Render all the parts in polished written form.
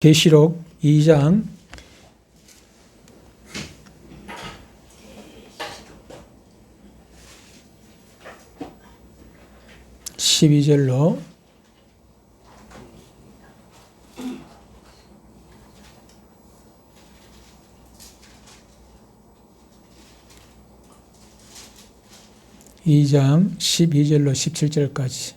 계시록 2장 12절로 2장 12절로 17절까지.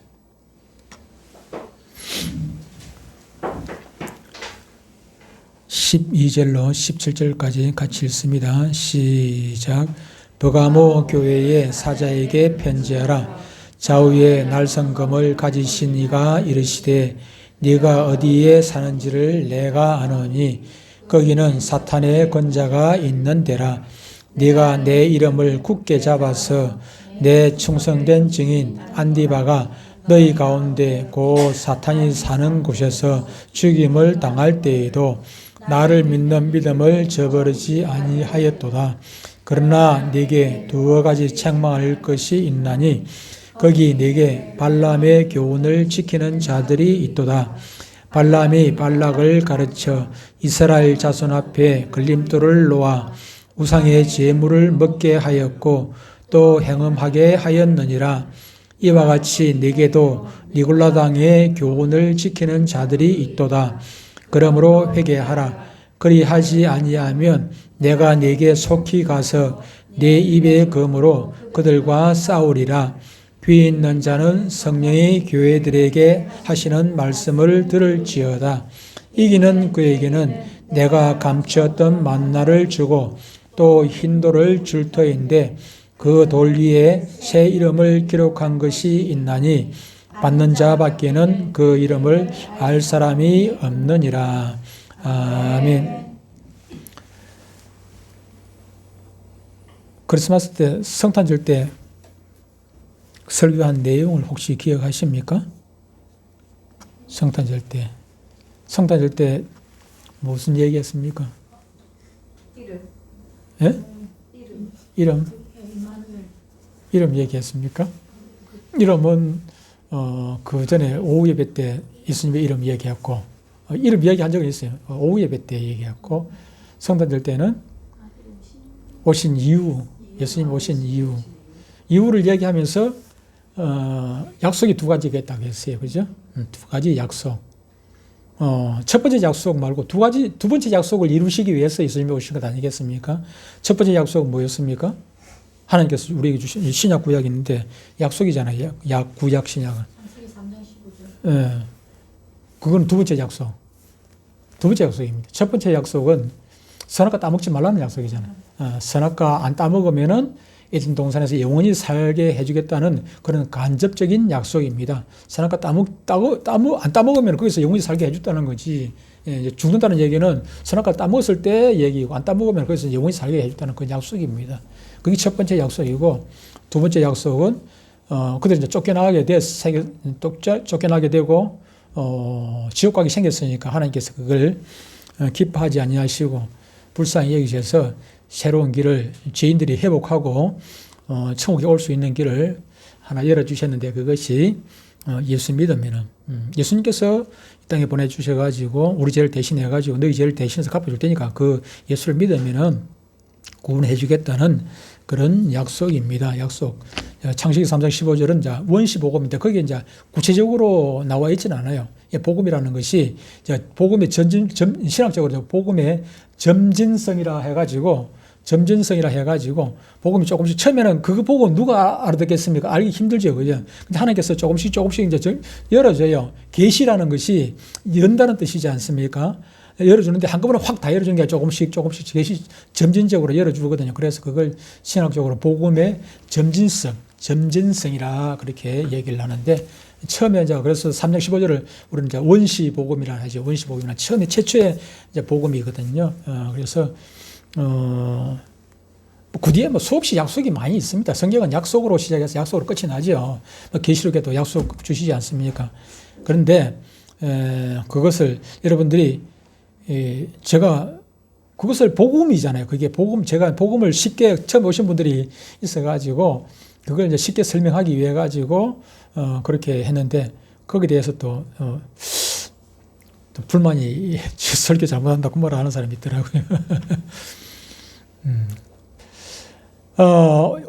(12절로) (17절까지) 같이 읽습니다. 시작. 버가모 교회의 사자에게 편지하라. 좌우에 날성검을 가지신 이가 이르시되 네가 어디에 사는지를 내가 아노니 거기는 사탄의 권자가 있는 데라. 네가 내 이름을 굳게 잡아서 내 충성된 증인 안디바가 너희 가운데 곧 사탄이 사는 곳에서 죽임을 당할 때에도 나를 믿는 믿음을 저버리지 아니하였도다. 그러나 네게 두어 가지 책망할 것이 있나니 거기 네게 발람의 교훈을 지키는 자들이 있도다. 발람이 발락을 가르쳐 이스라엘 자손 앞에 걸림돌을 놓아 우상의 제물을 먹게 하였고 또 행음하게 하였느니라. 이와 같이 네게도 니골라당의 교훈을 지키는 자들이 있도다. 그러므로 회개하라. 그리하지 아니하면 내가 네게 속히 가서 네 입의 검으로 그들과 싸우리라. 귀 있는 자는 성령이 교회들에게 하시는 말씀을 들을지어다. 이기는 그에게는 내가 감추었던 만나를 주고 또 흰돌을 줄 터인데 그 돌 위에 새 이름을 기록한 것이 있나니 받는 자밖에는 그 이름을 알 사람이 없느니라. 아멘. 크리스마스 때 성탄절 때 설교한 내용을 혹시 기억하십니까? 성탄절 때 무슨 얘기했습니까? 이름 얘기했습니까? 이름은 그 전에 오후 예배 때 예수님의 이름 얘기했고 이름 얘기한 적은 있어요. 오후 예배 때 얘기했고 성탄절 때는 오신 이유, 예수님 오신 이유를 얘기하면서 약속이 두 가지가 있다고 했어요. 그죠? 두 가지 약속. 첫 번째 약속 말고 두 번째 약속을 이루시기 위해서 예수님이 오신 것 아니겠습니까? 첫 번째 약속은 뭐였습니까? 하나님께서 우리에게 주신 신약 구약이 있는데 약속이잖아요. 구약 신약은. 예. 그건 두 번째 약속. 두 번째 약속입니다. 첫 번째 약속은 선악과 따먹지 말라는 약속이잖아요. 선악과 안 따먹으면은 에덴 동산에서 영원히 살게 해주겠다는 그런 간접적인 약속입니다. 선악과 안 따먹으면 거기서 영원히 살게 해줬다는 거지. 예, 죽는다는 얘기는 선악과 따먹었을 때 얘기고 안 따먹으면 거기서 영원히 살게 해줬다는 그 약속입니다. 그게 첫 번째 약속이고 두 번째 약속은 그들이 이제 쫓겨나게 되고 지옥 가게 생겼으니까 하나님께서 그걸 기뻐하지 아니하시고 불쌍히 여기셔서 새로운 길을 죄인들이 회복하고 천국에 올 수 있는 길을 하나 열어주셨는데 그것이 예수 믿으면은 예수님께서 이 땅에 보내주셔가지고 우리 죄를 대신해가지고 너희 죄를 대신해서 갚아줄 테니까 그 예수를 믿으면은 구원해주겠다는 그런 약속입니다. 약속. 창세기 3장 15절은 이제 원시복음인데 거기에 이제 구체적으로 나와 있지는 않아요. 복음이라는 것이 복음의 신학적으로 복음의 점진성이라 해가지고 복음이 조금씩 처음에는 그거 보고 누가 알아듣겠습니까? 알기 힘들죠, 그죠? 근데 하나님께서 조금씩 이제 열어줘요. 계시라는 것이 연다는 뜻이지 않습니까? 열어주는데 한꺼번에 확 다 열어주는 게 조금씩 계시 점진적으로 열어주거든요. 그래서 그걸 신학적으로 복음의 점진성이라 그렇게 얘기를 하는데 처음에 이제 그래서 3장 15절을 우리는 이제 원시복음이라 하죠. 원시복음이란 처음에 최초의 이제 복음이거든요. 그래서 그 뒤에 수없이 약속이 많이 있습니다. 성경은 약속으로 시작해서 약속으로 끝이 나죠. 계시록에도 약속 주시지 않습니까? 그런데 그것을 여러분들이 제가 그것을 복음이잖아요. 그게 제가 복음을 쉽게 처음 오신 분들이 있어가지고 그걸 이제 쉽게 설명하기 위해 가지고 그렇게 했는데 거기에 대해서 또 불만이 설교 잘못한다고 뭐라 하는 사람이 있더라고요.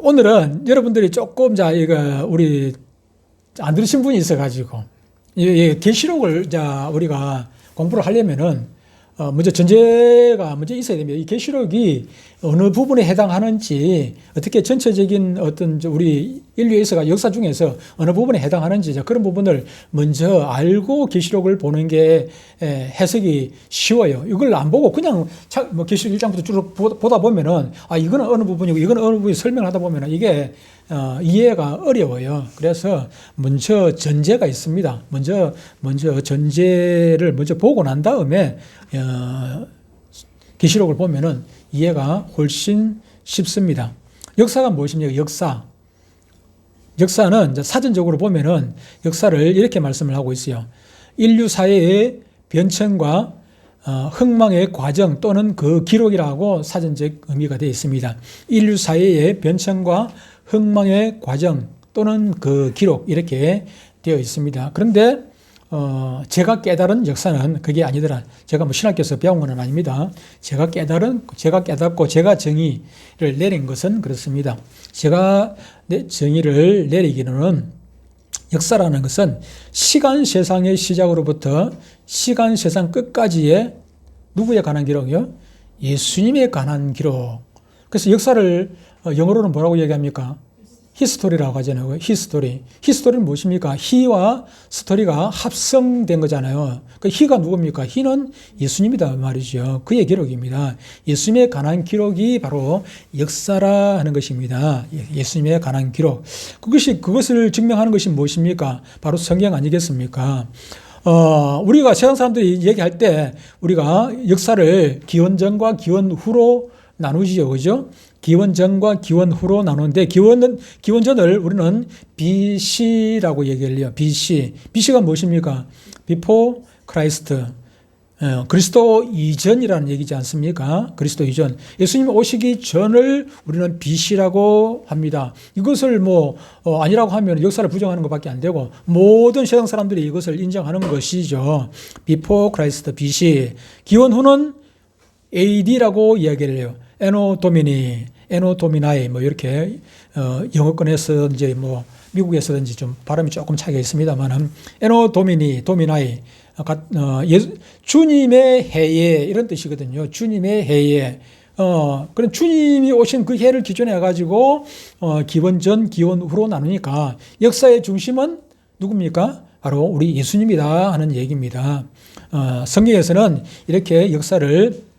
오늘은 여러분들이 조금 이거 우리 안 들으신 분이 있어가지고 이 계시록을 우리가 공부를 하려면은 먼저 전제가 먼저 있어야 됩니다. 이 계시록이 어느 부분에 해당하는지, 어떻게 전체적인 어떤 우리 인류에 있어가 역사 중에서 어느 부분에 해당하는지 그런 부분을 먼저 알고 계시록을 보는 게 해석이 쉬워요. 이걸 안 보고 그냥 뭐 계시록 1장부터 쭉 보다 보면은 이거는 어느 부분이고 이거는 어느 부분이 설명을 하다 보면은 이게 이해가 어려워요. 그래서 먼저 전제가 있습니다. 먼저 전제를 먼저 보고 난 다음에 계시록을 보면은 이해가 훨씬 쉽습니다. 역사가 무엇입니까? 역사는 사전적으로 보면은 역사를 이렇게 말씀을 하고 있어요. 인류 사회의 변천과 흥망의 과정 또는 그 기록이라고 사전적 의미가 되어 있습니다. 인류 사회의 변천과 흥망의 과정 또는 그 기록 이렇게 되어 있습니다. 그런데 제가 깨달은 역사는 그게 아니더라. 제가 뭐 신학교에서 배운 건 아닙니다. 제가 깨닫고 제가 정의를 내린 것은 그렇습니다. 제가 정의를 내리기는 역사라는 것은 시간 세상의 시작으로부터 시간 세상 끝까지의 누구에 관한 기록이요? 예수님에 관한 기록. 그래서 역사를 영어로는 뭐라고 얘기합니까? 히스토리라고 하잖아요. 히스토리는 무엇입니까? 히와 스토리가 합성된 거잖아요. 그 히가 누굽니까? 히는 예수님이다 말이죠. 그의 기록입니다. 예수님에 관한 기록이 바로 역사라 하는 것입니다. 예수님에 관한 기록. 그것을 증명하는 것이 무엇입니까? 바로 성경 아니겠습니까? 우리가 세상 사람들이 얘기할 때 우리가 역사를 기원전과 기원후로 나누지요. 그죠? 기원전과 기원후로 나누는데 기원전을 우리는 BC라고 얘기를 해요. BC가 무엇입니까? Before Christ. 그리스도 이전이라는 얘기지 않습니까? 그리스도 이전. 예수님 오시기 전을 우리는 BC라고 합니다. 이것을 아니라고 하면 역사를 부정하는 것밖에 안 되고 모든 세상 사람들이 이것을 인정하는 것이죠. Before Christ, BC. 기원후는 AD라고 이야기를 해요. 에노 도미니, 에노 도미나이 이렇게 영어권에서든지 미국에서든지 좀 발음이 조금 차이가 있습니다만은 에노 도미나이 주님의 해에 이런 뜻이거든요. 주님의 해에 그런 주님이 오신 그 해를 기준해 가지고 기원전, 기원후로 나누니까 역사의 중심은 누굽니까? 바로 우리 예수님이다 하는 얘기입니다. 성경에서는 이렇게 역사를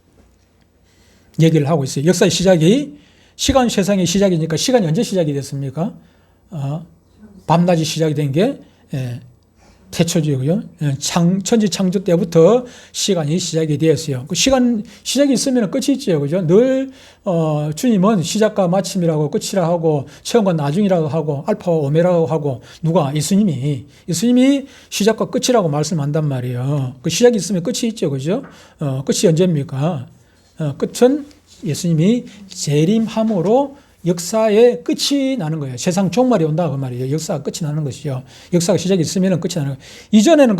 얘기를 하고 있어요. 역사의 시작이 시간 세상의 시작이니까 시간이 언제 시작이 됐습니까? 밤낮이 시작이 된 게 태초지고요. 천지 창조 때부터 시간이 시작이 되었어요. 그 시간 시작이 있으면 끝이 있죠, 그죠? 늘 주님은 시작과 마침이라고 끝이라 하고 처음과 나중이라고 하고 알파와 오메라고 하고 누가 예수님이 시작과 끝이라고 말씀한단 말이에요. 그 시작이 있으면 끝이 있죠, 그죠? 끝이 언제입니까? 끝은 예수님이 재림함으로 역사의 끝이 나는 거예요. 세상 종말이 온다 그 말이에요. 역사가 끝이 나는 것이죠. 역사가 시작이 있으면 끝이 나는 거예요. 이전에는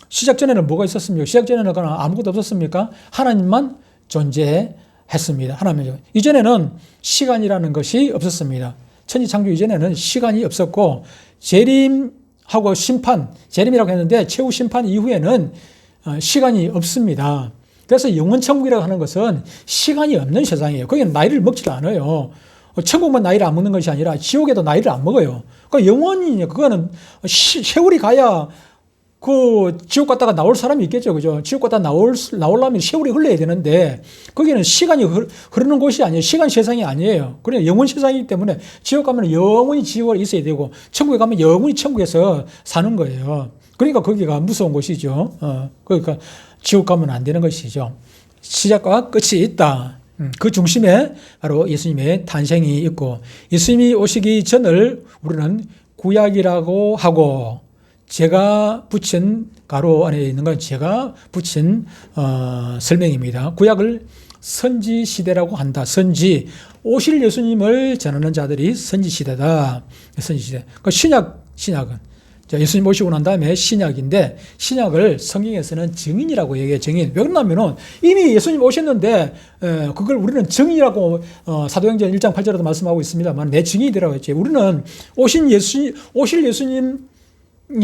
시작 전에는 뭐가 있었습니까? 시작 전에는 아무것도 없었습니까? 하나님만 존재했습니다. 하나님. 이전에는 시간이라는 것이 없었습니다. 천지 창조 이전에는 시간이 없었고 재림하고 재림이라고 했는데 최후 심판 이후에는 시간이 없습니다. 그래서 영원천국이라고 하는 것은 시간이 없는 세상이에요. 거기는 나이를 먹지도 않아요. 천국만 나이를 안 먹는 것이 아니라 지옥에도 나이를 안 먹어요. 그러니까 영원히 그거는 세월이 가야 그 지옥 갔다가 나올 사람이 있겠죠. 그죠? 지옥 갔다 나오려면 세월이 흘러야 되는데 거기는 시간이 흐르는 곳이 아니에요. 시간 세상이 아니에요. 그러니까 영원 세상이기 때문에 지옥 가면 영원히 지옥에 있어야 되고 천국에 가면 영원히 천국에서 사는 거예요. 그러니까 거기가 무서운 곳이죠. 그러니까 지옥 가면 안 되는 것이죠. 시작과 끝이 있다. 그 중심에 바로 예수님의 탄생이 있고 예수님이 오시기 전을 우리는 구약이라고 하고 제가 붙인 가로 안에 있는 건 제가 붙인 설명입니다. 구약을 선지 시대라고 한다. 선지 오실 예수님을 전하는 자들이 선지 시대다. 선지 시대. 그 신약은 자, 예수님 오시고 난 다음에 신약인데 신약을 성경에서는 증인이라고 얘기해요. 증인. 왜 그러냐면은 이미 예수님 오셨는데 그걸 우리는 증인이라고 사도행전 1장 8절에도 말씀하고 있습니다만 내 증인이 되라고 했지. 우리는 오실 예수님이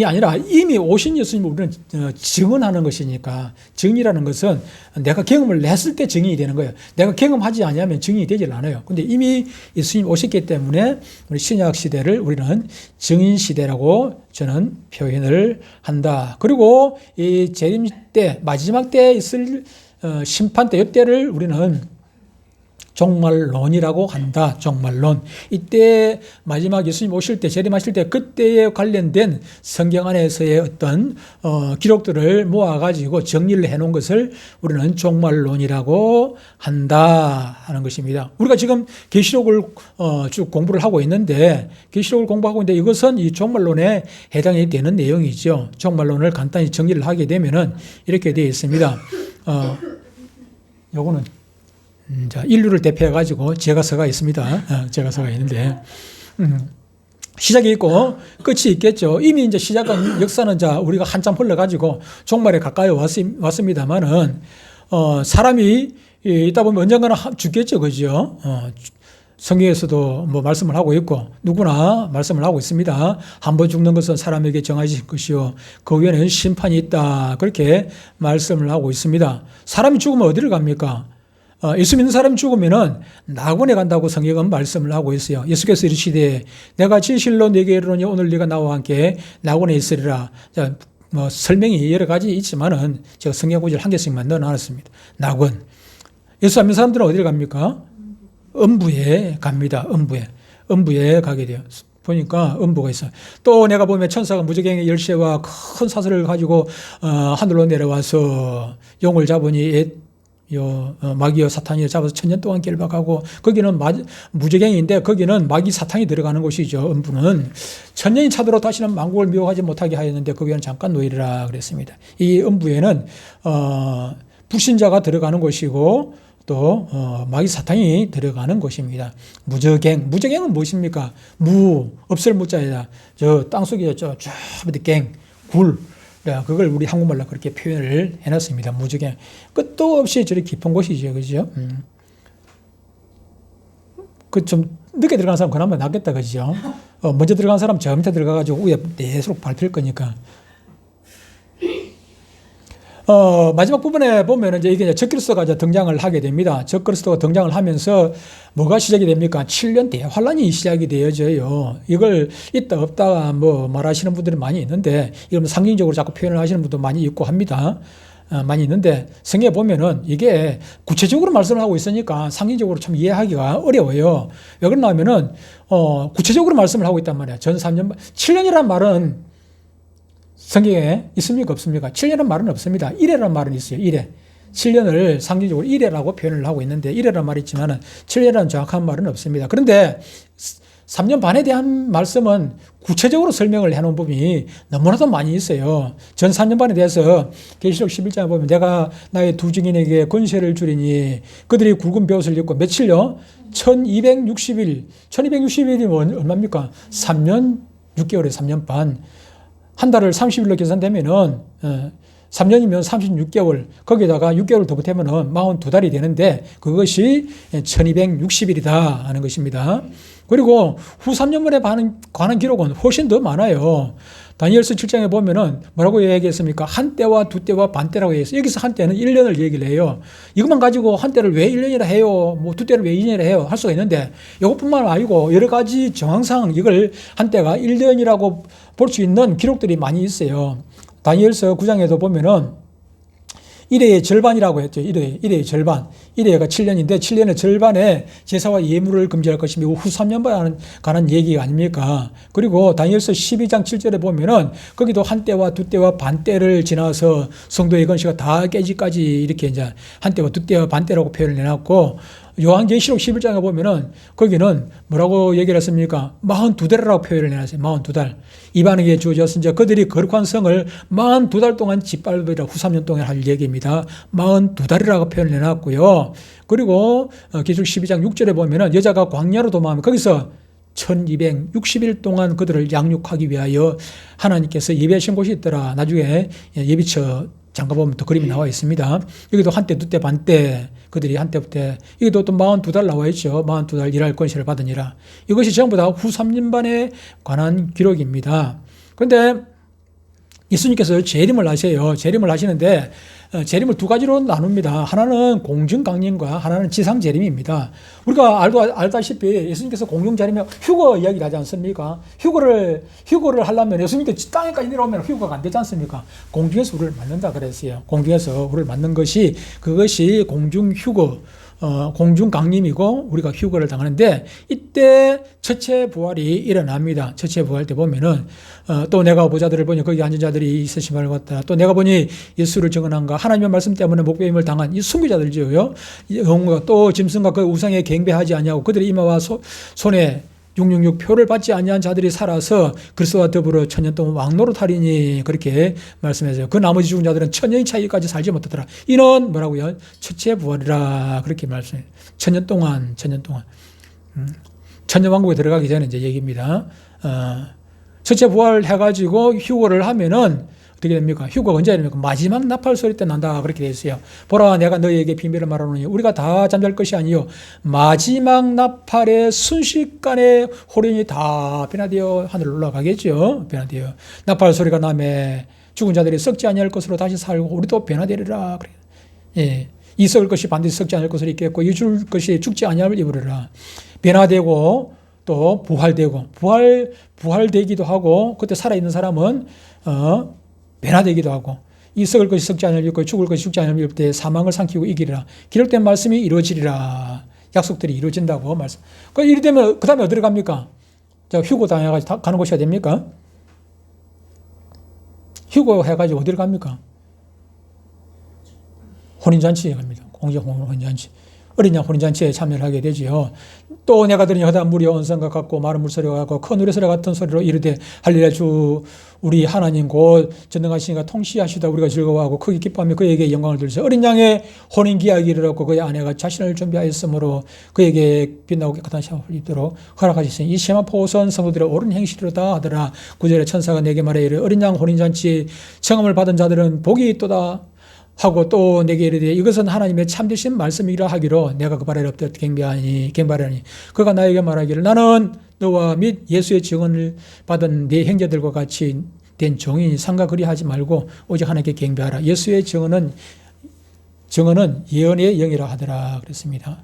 아니라 이미 오신 예수님을 우리는 증언하는 것이니까 증이라는 것은 내가 경험을 했을 때 증인이 되는 거예요. 내가 경험하지 않으면 증인이 되질 않아요. 근데 이미 예수님 오셨기 때문에 우리 신약 시대를 우리는 증인 시대라고 저는 표현을 한다. 그리고 이 재림 때 마지막 때 있을 심판 때 이때를 우리는 종말론이라고 한다. 종말론. 이때 마지막 예수님 오실 때 재림하실 때 그때에 관련된 성경 안에서의 어떤 기록들을 모아가지고 정리를 해놓은 것을 우리는 종말론이라고 한다 하는 것입니다. 우리가 지금 계시록을 쭉 공부를 하고 있는데 계시록을 공부하고 있는데 이것은 이 종말론에 해당이 되는 내용이죠. 종말론을 간단히 정리를 하게 되면은 이렇게 되어 있습니다. 요거는 자, 인류를 대표해가지고 제가서가 있습니다. 제가서가 있는데, 시작이 있고 끝이 있겠죠. 이미 이제 시작은, 역사는 자, 우리가 한참 흘러가지고 종말에 가까이 왔습니다만은, 사람이 있다 보면 언젠가는 죽겠죠. 그죠? 성경에서도 뭐 말씀을 하고 있고, 누구나 말씀을 하고 있습니다. 한 번 죽는 것은 사람에게 정해진 것이요. 그 후에는 심판이 있다. 그렇게 말씀을 하고 있습니다. 사람이 죽으면 어디를 갑니까? 예수 믿는 사람이 죽으면은 낙원에 간다고 성경은 말씀을 하고 있어요. 예수께서 이르시되 내가 진실로 네게 이르노니 오늘 네가 나와 함께 낙원에 있으리라. 자, 뭐 설명이 여러 가지 있지만은 제가 성경 구절 한 개씩만 넣어놨습니다. 낙원. 예수 믿는 사람들은 어디를 갑니까? 음부에 갑니다. 음부에 가게 돼요. 보니까 음부가 있어요. 또 내가 보면 천사가 무저갱의 열쇠와 큰 사슬을 가지고 하늘로 내려와서 용을 잡으니 마귀와 사탄이 잡아서 1000년 동안 결박하고 거기는 무저갱인데 거기는 마귀 사탄이 들어가는 곳이죠. 음부는 1000년이 차도록 다시는 만국을 미혹하지 못하게 하였는데 거기는 잠깐 놓이리라 그랬습니다. 이 음부에는 불신자가 들어가는 곳이고 또 마귀 사탄이 들어가는 곳입니다. 무저갱은 무엇입니까? 없을 무자에다 저 땅속에 저 갱, 굴. 그걸 우리 한국말로 그렇게 표현을 해놨습니다. 무저갱. 끝도 없이 저리 깊은 곳이죠. 그죠? 좀 늦게 들어간 사람 그나마 낫겠다. 그죠? 먼저 들어간 사람 저 밑에 들어가가지고 위에 내수록 밟힐 거니까. 마지막 부분에 보면 이제 이게 적그리스도가 등장을 하게 됩니다. 적그리스도가 등장을 하면서 뭐가 시작이 됩니까? 7년 대환란이 시작이 되어져요. 이걸 있다 없다 뭐 말하시는 분들이 많이 있는데 이건 상징적으로 자꾸 표현을 하시는 분도 많이 있고 합니다. 많이 있는데 성경에 보면은 이게 구체적으로 말씀을 하고 있으니까 상징적으로 참 이해하기가 어려워요. 왜 그러냐면은 구체적으로 말씀을 하고 있단 말이야. 전 3년 7년이란 말은 성경에 있습니까? 없습니까? 7년이라는 말은 없습니다. 1회라는 말은 있어요. 1회. 7년을 상징적으로 1회라고 표현을 하고 있는데 1회라는 말이 있지만 7년이라는 정확한 말은 없습니다. 그런데 3년 반에 대한 말씀은 구체적으로 설명을 해놓은 부분이 너무나도 많이 있어요. 전 3년 반에 대해서 계시록 11장에 보면 내가 나의 두 증인에게 권세를 주리니 그들이 굵은 벼옷을 입고 며칠요? 1260일. 1260일이면 얼마입니까? 3년 6개월에 3년 반. 한 달을 30일로 계산되면은 3년이면 36개월, 거기다가 6개월 더 보태면은 42달이 되는데 그것이 1260일이다 하는 것입니다. 그리고 후 3년만에 관한 기록은 훨씬 더 많아요. 다니엘서 7장에 보면은 뭐라고 얘기했습니까? 한 때와 두 때와 반 때라고 얘기했어요. 여기서 한 때는 1년을 얘기를 해요. 이것만 가지고 한 때를 왜 1년이라 해요? 뭐 두 때를 왜 2년이라 해요? 할 수가 있는데 이것뿐만 아니고 여러 가지 정황상 이걸 한 때가 1년이라고 볼 수 있는 기록들이 많이 있어요. 다니엘서 9장에도 보면은 1회의 절반이라고 했죠. 1회의 절반. 1회가 7년인데 7년의 절반에 제사와 예물을 금지할 것이며 후 3년반에 관한 얘기가 아닙니까? 그리고 다니엘서 12장 7절에 보면은 거기도 한 때와 두 때와 반 때를 지나서 성도의 건시가 다 깨지까지 이렇게 이제 한 때와 두 때와 반 때라고 표현을 해놨고 요한계시록 11장에 보면은 거기는 뭐라고 얘기를 했습니까? 42달이라고 표현을 해놨어요. 42달. 이방에게 주어졌은 자 그들이 거룩한 성을 42달 동안 짓밟으리라 후 3년 동안 할 얘기입니다. 42달이라고 표현을 해놨고요. 그리고 계시록 12장 6절에 보면은 여자가 광야로 도망하면 거기서 1260일 동안 그들을 양육하기 위하여 하나님께서 예비하신 곳이 있더라. 나중에 예비처 잠가보면 또 그림이 나와 있습니다. 여기도 한때, 두때, 반때 그들이 한때부터 여기도 또 42달 나와 있죠. 42달 일할 권세를 받으니라. 이것이 전부 다 후 3년반에 관한 기록입니다. 그런데 예수님께서 재림을 하세요. 재림을 하시는데 재림을 두 가지로 나눕니다. 하나는 공중강림과 하나는 지상재림입니다. 우리가 알다시피 예수님께서 공중재림에 휴거 이야기를 하지 않습니까? 휴거를 하려면 예수님께서 땅에까지 내려오면 휴거가 안 되지 않습니까? 공중에서 우리를 맞는다 그랬어요. 공중에서 우리를 맞는 것이 그것이 공중휴거, 공중강림이고 우리가 휴거를 당하는데 이때 첫째 부활이 일어납니다. 첫째 부활 때 보면은 또 내가 보자들을 보니 거기 앉은 자들이 있으심을 봤다. 또 내가 보니 예수를 증언한가 하나님의 말씀 때문에 목배임을 당한 이 순교자들이요. 영웅과 또 짐승과 그 우상에 경배하지 아니하고 그들의 이마와 손에 666 표를 받지 아니한 자들이 살아서 그리스도와 더불어 천년 동안 왕노릇하리니 그렇게 말씀하세요. 그 나머지 죽은 자들은 천년이 차이까지 살지 못하더라. 이는 뭐라고요? 첫째 부활이라 그렇게 말씀해요. 천년 동안 천년왕국에 들어가기 전에 이제 얘기입니다. 첫째 부활 해가지고 휴거를 하면은 어떻게 됩니까? 휴거가 언제 됩니까? 마지막 나팔 소리 때 난다. 그렇게 되어 있어요. 보라, 내가 너희에게 비밀을 말하노니 우리가 다 잠잘 것이 아니요 마지막 나팔의 순식간에 호련이 다 변화되어 하늘로 올라가겠죠. 변화되어. 나팔 소리가 나매 죽은 자들이 썩지 아니할 것으로 다시 살고 우리도 변화되리라. 그래요. 예. 이 썩을 것이 반드시 썩지 않을 것으로 있겠고 이 죽을 것이 죽지 아니함을 입으리라. 변화되고 또 부활되기도 하고 그때 살아있는 사람은 변화되기도 하고 이 썩을 것이 썩지 않을 것고 죽을 것이 죽지 않을 때 사망을 삼키고 이기리라. 기록된 말씀이 이루어지리라. 약속들이 이루어진다고 말씀. 이리 되면 그 다음에 어디로 갑니까? 자, 휴거 당해가지고 가는 곳이 어디입니까? 휴거 해가지고 어디로 갑니까? 혼인잔치에 갑니다. 공정 혼인잔치. 어린 양 혼인잔치에 참여를 하게 되지요. 또 내가 들으니 허다한 무리와 언성과 같고 마른 물소리와 같고 큰 우레소리 같은 소리로 이르되 할렐루야 주 우리 하나님 곧 전능하시니가 통치하시다 우리가 즐거워하고 크게 기뻐하며 그에게 영광을 돌리세. 어린 양의 혼인 기약이 이르렀고 그의 아내가 자신을 준비하였으므로 그에게 빛나고 깨끗한 샤워를 입도록 허락하셨으니 이 세마포선 성도들의 옳은 행실이로다 하더라. 9절에 천사가 내게 말해 이르 어린 양 혼인잔치 청함을 받은 자들은 복이 있도다 하고 또 내게 이르되 이것은 하나님의 참되신 말씀이라 하기로 내가 그 발에 엎드려 경배하니 그가 나에게 말하기를 나는 너와 및 예수의 증언을 받은 네 형제들과 같이 된 종이니 상가 그리하지 말고 오직 하나님께 경배하라. 예수의 증언은 예언의 영이라 하더라 그랬습니다.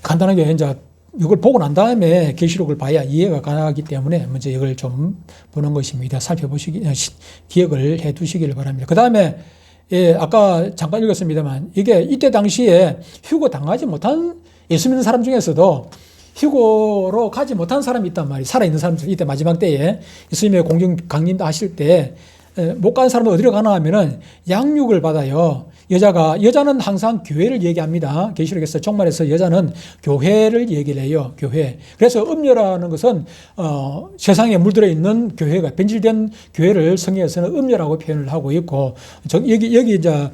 간단하게 이제 이걸 보고 난 다음에 계시록을 봐야 이해가 가능하기 때문에 먼저 이걸 좀 보는 것입니다. 기억을 해 두시기를 바랍니다. 그 다음에 아까 잠깐 읽었습니다만 이게 이때 당시에 휴거 당하지 못한 예수 믿는 사람 중에서도 휴거로 가지 못한 사람이 있단 말이에요. 살아있는 사람들 이때 마지막 때에 예수님의 공중 강림도 하실 때 못 간 사람은 어디로 가나 하면은 양육을 받아요. 여자는 항상 교회를 얘기합니다. 계시록에서 종말에서 여자는 교회를 얘기를 해요. 교회. 그래서 음녀라는 것은 세상에 물들어 있는 교회가 변질된 교회를 성경에서는 음녀라고 표현을 하고 있고 여기 이제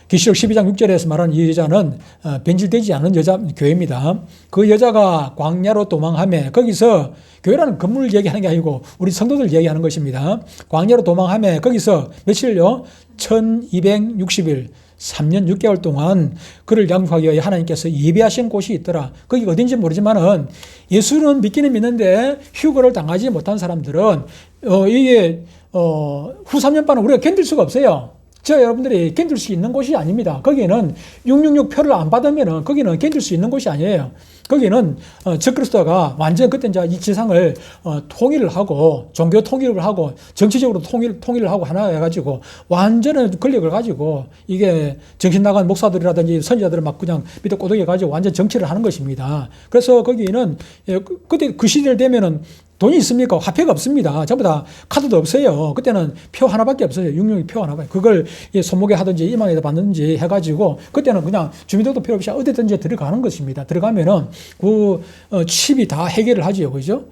계시록 12장 6절에서 말하는 이 여자는 변질되지 않은 교회입니다. 그 여자가 광야로 도망하며 거기서 교회라는 건물을 얘기하는 게 아니고 우리 성도들 얘기하는 것입니다. 광야로 도망하며 거기서 며칠요? 1260일 3년 6개월 동안 그를 양육하기 위해 하나님께서 예비하신 곳이 있더라. 거기 어딘지 모르지만은 예수는 믿기는 믿는데 휴거를 당하지 못한 사람들은 이게 후 3년반은 우리가 견딜 수가 없어요. 여러분들이 견딜 수 있는 곳이 아닙니다. 거기는 666 표를 안 받으면은 거기는 견딜 수 있는 곳이 아니에요. 거기는 적그리스도가 완전 그때 이제 이 지상을 통일을 하고 종교 통일을 하고 정치적으로 통일을 하고 하나 해가지고 완전한 권력을 가지고 이게 정신 나간 목사들이라든지 선지자들을 막 그냥 밑에 꼬드겨 가지고 완전 정치를 하는 것입니다. 그래서 거기는 그때 그 시대를 되면은 돈이 있습니까? 화폐가 없습니다. 전부 다 카드도 없어요. 그때는 표 하나밖에 없어요. 666 표 하나밖에. 그걸 손목에 하든지 이마에다 받는지 해가지고 그때는 그냥 주민등록도 필요 없이 어디든지 들어가는 것입니다. 들어가면은 그 칩이 다 해결을 하지요. 그죠?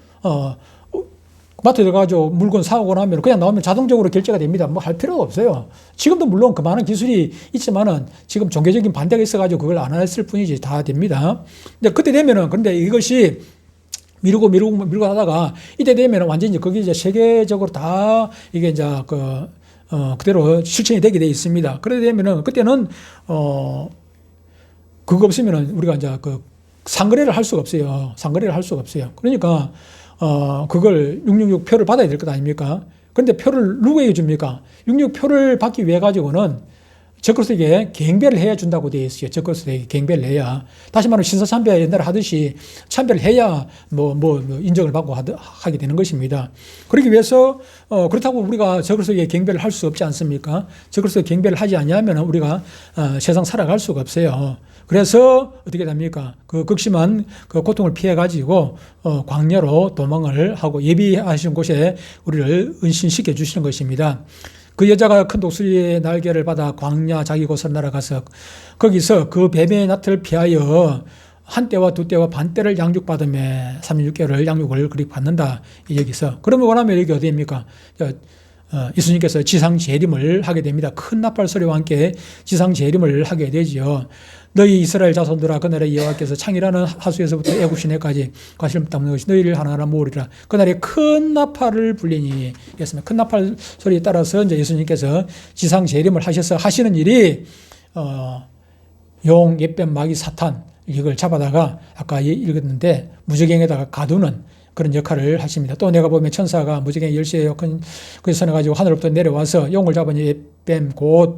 마트에 들어가서 물건 사오고 나면 그냥 나오면 자동적으로 결제가 됩니다. 뭐 할 필요가 없어요. 지금도 물론 그 많은 기술이 있지만은 지금 종교적인 반대가 있어가지고 그걸 안 했을 뿐이지 다 됩니다. 근데 그때 되면은 근데 이것이 미루고 하다가 이때 되면 완전히 거기 이제 세계적으로 다 이게 이제 그대로 실천이 되게 돼 있습니다. 그러게 되면은 그때는 그거 없으면은 우리가 이제 상거래를 할 수가 없어요. 상거래를 할 수가 없어요. 그러니까 그걸 666 표를 받아야 될 것 아닙니까? 그런데 표를 누구에게 줍니까? 666 표를 받기 위해 가지고는 적그리스도에게 갱배를 해야 준다고 되어 있어요. 적그리스도에게 갱배를 해야. 다시 말하면 신사참배 옛날에 하듯이 참배를 해야 인정을 받고 하게 되는 것입니다. 그러기 위해서 그렇다고 우리가 적그리스도에게 갱배를 할 수 없지 않습니까? 적그리스도에게 갱배를 하지 않으면 우리가 세상 살아갈 수가 없어요. 그래서 어떻게 됩니까? 그 극심한 그 고통을 피해 가지고 광야로 도망을 하고 예비하신 곳에 우리를 은신시켜 주시는 것입니다. 그 여자가 큰 독수리의 날개를 받아 광야 자기 곳으로 날아가서 거기서 그 뱀의 낫을 피하여 한 때와 두 때와 반 때를 양육받으며 36개월을 양육을 그리 받는다. 여기서. 그러면 원하면 여기 어디입니까? 예수님께서 지상 재림을 하게 됩니다. 큰 나팔 소리와 함께 지상 재림을 하게 되지요. 너희 이스라엘 자손들아 그날에 여호와께서 창이라는 하수에서부터 애굽 시내까지 과실못 담는 것이 너희를 하나하나 모으리라. 그날에 큰 나팔을 불리니 했습니다. 큰 나팔 소리에 따라서 이제 예수님께서 지상 재림을 하시는 일이 용, 옅뱀, 마귀, 사탄 이걸 잡아다가 아까 읽었는데 무저갱에다가 가두는 그런 역할을 하십니다. 또 내가 보면 천사가 무지개 10시에 그 선해가지고 하늘로부터 내려와서 용을 잡으니 뱀 곧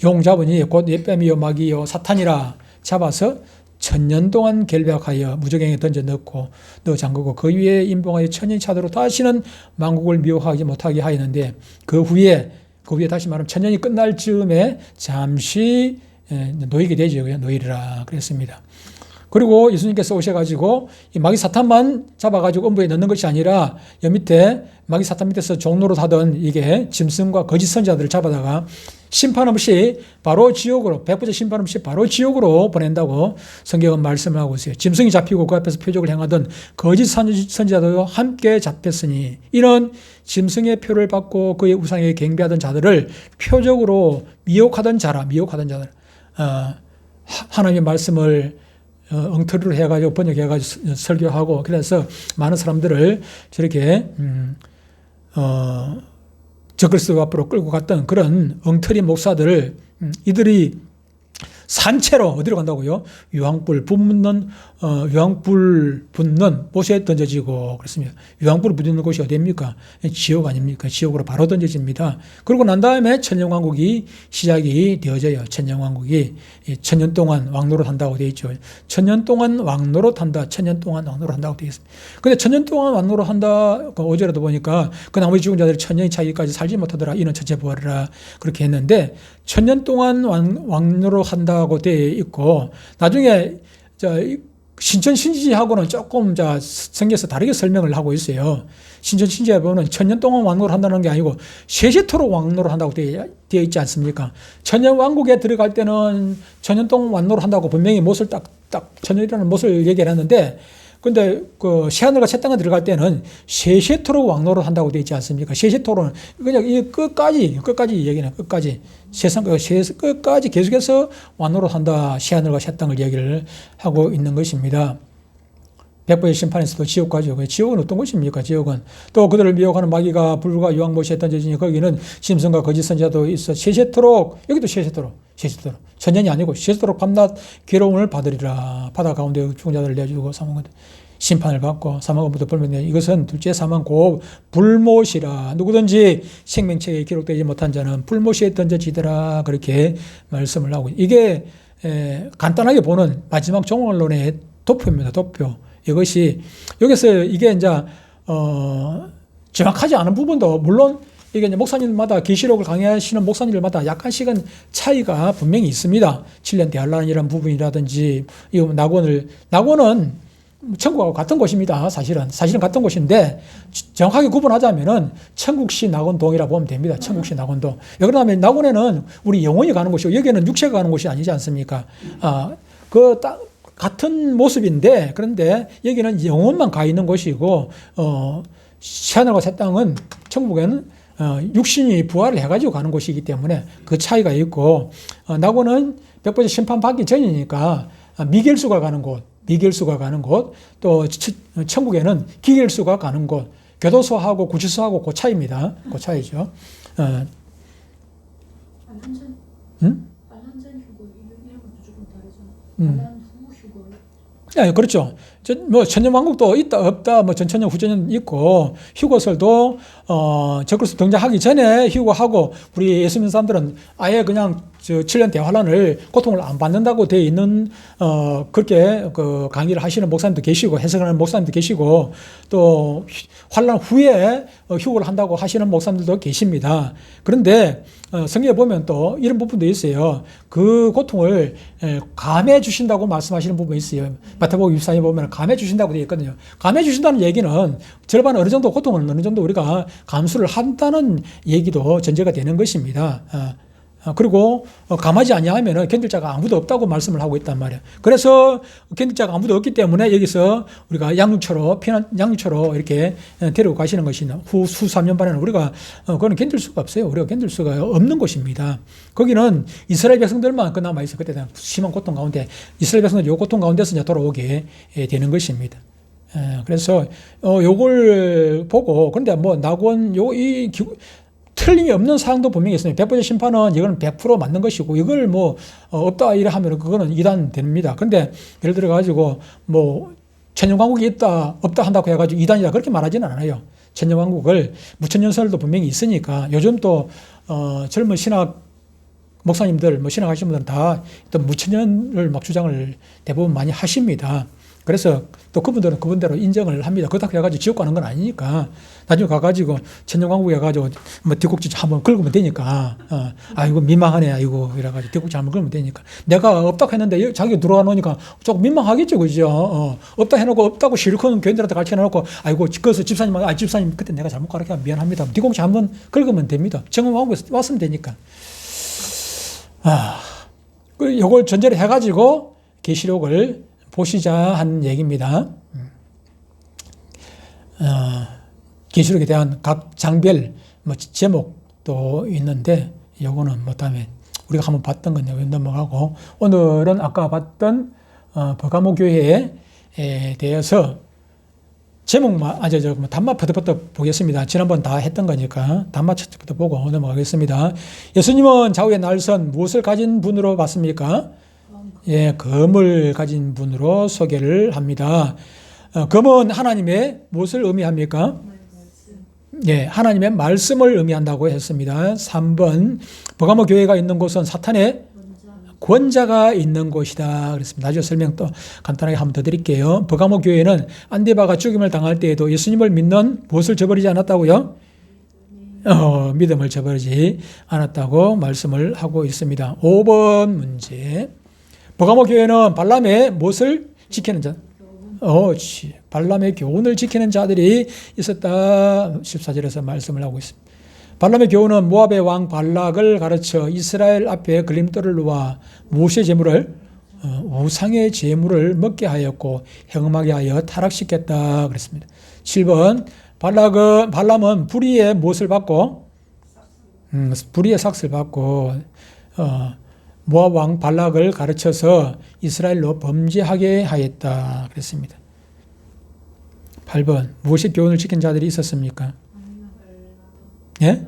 용 잡으니 곧 뱀이요 마귀요 사탄이라 잡아서 1000년 동안 결박하여 무저갱에 던져 넣어 잠그고 그 위에 임봉하여 천년이 차도록 다시는 만국을 미혹하지 못하게 하였는데 그 후에 다시 말하면 천년이 끝날 즈음에 잠시 놓이게 되죠. 놓이리라 그랬습니다. 그리고 예수님께서 오셔가지고 이 마귀 사탄만 잡아가지고 음부에 넣는 것이 아니라 여 밑에 마귀 사탄 밑에서 종로로 하던 이게 짐승과 거짓 선지자들을 잡아다가 심판 없이 바로 지옥으로, 백부제 심판 없이 바로 지옥으로 보낸다고 성경은 말씀을 하고 있어요. 짐승이 잡히고 그 앞에서 표적을 행하던 거짓 선지자들도 함께 잡혔으니 이런 짐승의 표를 받고 그의 우상에게 갱배하던 자들을 표적으로 미혹하던 자들, 하나님의 말씀을 엉터리로 해가지고 번역해가지고 설교하고 그래서 많은 사람들을 저렇게 적그리스도 앞으로 끌고 갔던 그런 엉터리 목사들을 이들이 산채로 어디로 간다고요? 유황불 붙는 못에 던져지고 그렇습니다. 유황불 붙는 곳이 어디입니까? 지옥 아닙니까? 지옥으로 바로 던져집니다. 그러고 난 다음에 천년왕국이 시작이 되어져요. 천년왕국이 1000년 동안 왕노릇 한다고 되어 있죠. 1000년 동안 왕노릇 한다. 1000년 동안 왕노릇 한다고 되어 있습니다. 근데 1000년 동안 왕노릇 한다. 그 5절에도 보니까 그 나머지 죽은 자들이 1000년이 차기까지 살지 못하더라. 이는 전체 부활이라 그렇게 했는데 1000년 동안 왕노릇 한다고 되어 있고 나중에 신천 신지하고는 조금 성경에서 다르게 설명을 하고 있어요. 신천 신지에 보면 1000년 동안 왕노를 한다는 게 아니고 세세토록 왕노를 한다고 되어 있지 않습니까? 천년 왕국에 들어갈 때는 1000년 동안 왕노를 한다고 분명히 못을 딱 천년이라는 못을 얘기를 했는데 근데 그 새하늘과 새 땅에 들어갈 때는 세세토록 왕노를 한다고 되어 있지 않습니까? 세세토록은 그냥 이 끝까지 얘기는 끝까지 세상 끝까지 계속해서 왕노를 한다. 새하늘과 새 땅을 얘기를 하고 있는 것입니다. 백보의 심판에서도 지옥까지요. 지옥은 어떤 것입니까? 지옥은 또 그들을 미혹하는 마귀가 불과 유황못에 던져지니 거기는 짐승과 거짓 선지자도 있어 세세토록 여기도 세세토록 천년이 아니고 세세토록 밤낮 괴로움을 받으리라. 바다 가운데 죽은 자들을 내주고 사망 심판을 받고 사망으로부터 벌면되니 이것은 둘째 사망 곧 불못이라. 누구든지 생명책에 기록되지 못한 자는 불못에 던져지더라. 그렇게 말씀을 하고 이게 간단하게 보는 마지막 종말론의 도표입니다. 도표. 이것이 여기서 이게 이제 정확하지 않은 부분도 물론 이게 이제 목사님마다 계시록을 강의하시는 목사님들마다 약간씩은 차이가 분명히 있습니다. 7년 대환란이라는 부분이라든지 이 낙원은 천국하고 같은 곳입니다. 사실은 같은 곳인데 정확하게 구분하자면은 천국시 낙원동이라고 보면 됩니다. 천국시 낙원동. 그러면 낙원에는 우리 영혼이 가는 곳이고 여기는 육체가 가는 곳이 아니지 않습니까? 같은 모습인데 그런데 여기는 영혼만 가 있는 곳이고 새하늘과 새 땅은 천국에는 육신이 부활을 해가지고 가는 곳이기 때문에 그 차이가 있고 낙원은 백보제 심판 받기 전이니까 미겔수가 가는 곳 미겔수가 가는 곳, 또 천국에는 기겔수가 가는 곳, 교도소하고 구치소하고 그 차이입니다. 그 차이죠. 반환전? 음? 반환전 휴거 이런 것도 조금 다르잖아. 음. 반환 후 휴거. 네, 그렇죠. 뭐 천년왕국도 있다 없다 뭐 전천년 후천년 있고 휴거설도 적그리스도 등장하기 전에 휴거하고 우리 예수 믿는 사람들은 아예 그냥 7년 대환란을 고통을 안 받는다고 되어 있는 그렇게 그 강의를 하시는 목사님도 계시고 해석하는 목사님도 계시고 또 환란 후에 휴거를 한다고 하시는 목사님들도 계십니다. 그런데 성경에 보면 또 이런 부분도 있어요. 그 고통을 감해 주신다고 말씀하시는 부분이 있어요. 마태복음 24에 보면 감해 주신다고 되어 있거든요. 감해 주신다는 얘기는 절반 어느 정도 고통을 어느 정도 우리가 감수를 한다는 얘기도 전제가 되는 것입니다. 그리고 감하지 아니하면 견딜 자가 아무도 없다고 말씀을 하고 있단 말이에요. 그래서 견딜 자가 아무도 없기 때문에 여기서 우리가 양육처로 이렇게 데리고 가시는 것이 후 3년 반에는 우리가 그거는 견딜 수가 없어요. 우리가 견딜 수가 없는 것입니다. 거기는 이스라엘 백성들만 그나마 있어. 그때 심한 고통 가운데 이스라엘 백성들이 이 고통 가운데서 이제 돌아오게 되는 것입니다. 그래서 요걸 보고 근데 뭐 낙원 틀림이 없는 사항도 분명히 있습니다. 백보자 심판은 이건 100% 맞는 것이고 이걸 뭐 없다 이래 하면 그거는 이단됩니다. 근데 예를 들어 가지고 뭐 천년왕국이 있다 없다 한다고 해가지고 이단이다 그렇게 말하지는 않아요. 천년왕국을 무천년설도 분명히 있으니까 요즘 또 젊은 신학 목사님들 뭐 신학하시는 분들은 다 또 무천년을 막 주장을 대부분 많이 하십니다. 그래서 또 그분들은 그분대로 인정을 합니다. 그렇다고 해가지고 지옥 가는 건 아니니까 나중에 가가지고 천년왕국에 가가지고 뭐 뒷꼭지 한번 긁으면 되니까 아이고 민망하네 아이고 이래가지고 뒷꼭지 한번 긁으면 되니까 내가 없다고 했는데 자기가 들어와 놓으니까 조금 민망하겠죠 그죠. 없다 해놓고 없다고 실컷 교인들한테 가르쳐 놓고 아이고 그래서 집사님 그때 내가 잘못 가르쳐 미안합니다. 뒷꼭지 한번 긁으면 됩니다. 천년왕국에 왔으면 되니까. 이걸 전제를 해가지고 계시록을 보시자 하는 얘기입니다. 계시록에 대한 각 장별 뭐 제목도 있는데 요거는 뭐 다음에 우리가 한번 봤던 건 여기 넘어가고 오늘은 아까 봤던 버가모 교회에 대해서 제목만 단맛부터 보겠습니다. 지난번 다 했던 거니까 단맛부터 보고 넘어가겠습니다. 예수님은 좌우에 날선 무엇을 가진 분으로 봤습니까? 예, 검을 가진 분으로 소개를 합니다. 검은 하나님의 무엇을 의미합니까? 예, 하나님의 말씀을 의미한다고 했습니다. 3번 버가모 교회가 있는 곳은 사탄의 권자가 있는 곳이다. 그랬습니다. 나중에 설명 또 간단하게 한번 더 드릴게요. 버가모 교회는 안디바가 죽임을 당할 때에도 예수님을 믿는 무엇을 저버리지 않았다고요? 믿음을 저버리지 않았다고 말씀을 하고 있습니다. 5번 문제. 버가모 교회는 발람의 무엇을 지키는 자? 발람의 교훈을 지키는 자들이 있었다. 14절에서 말씀을 하고 있습니다. 발람의 교훈은 모압의 왕 발락을 가르쳐 이스라엘 앞에 걸림돌을 놓아 무엇의 제물을? 우상의 제물을 먹게 하였고 행음하게 하여 타락시켰다. 그랬습니다. 7번 발람은 불의의 무엇을 받고? 불의의 삭슬 받고 모압 왕 발락을 가르쳐서 이스라엘로 범죄하게 하였다. 그랬습니다. 8번 무엇의 교훈을 지킨 자들이 있었습니까? 예?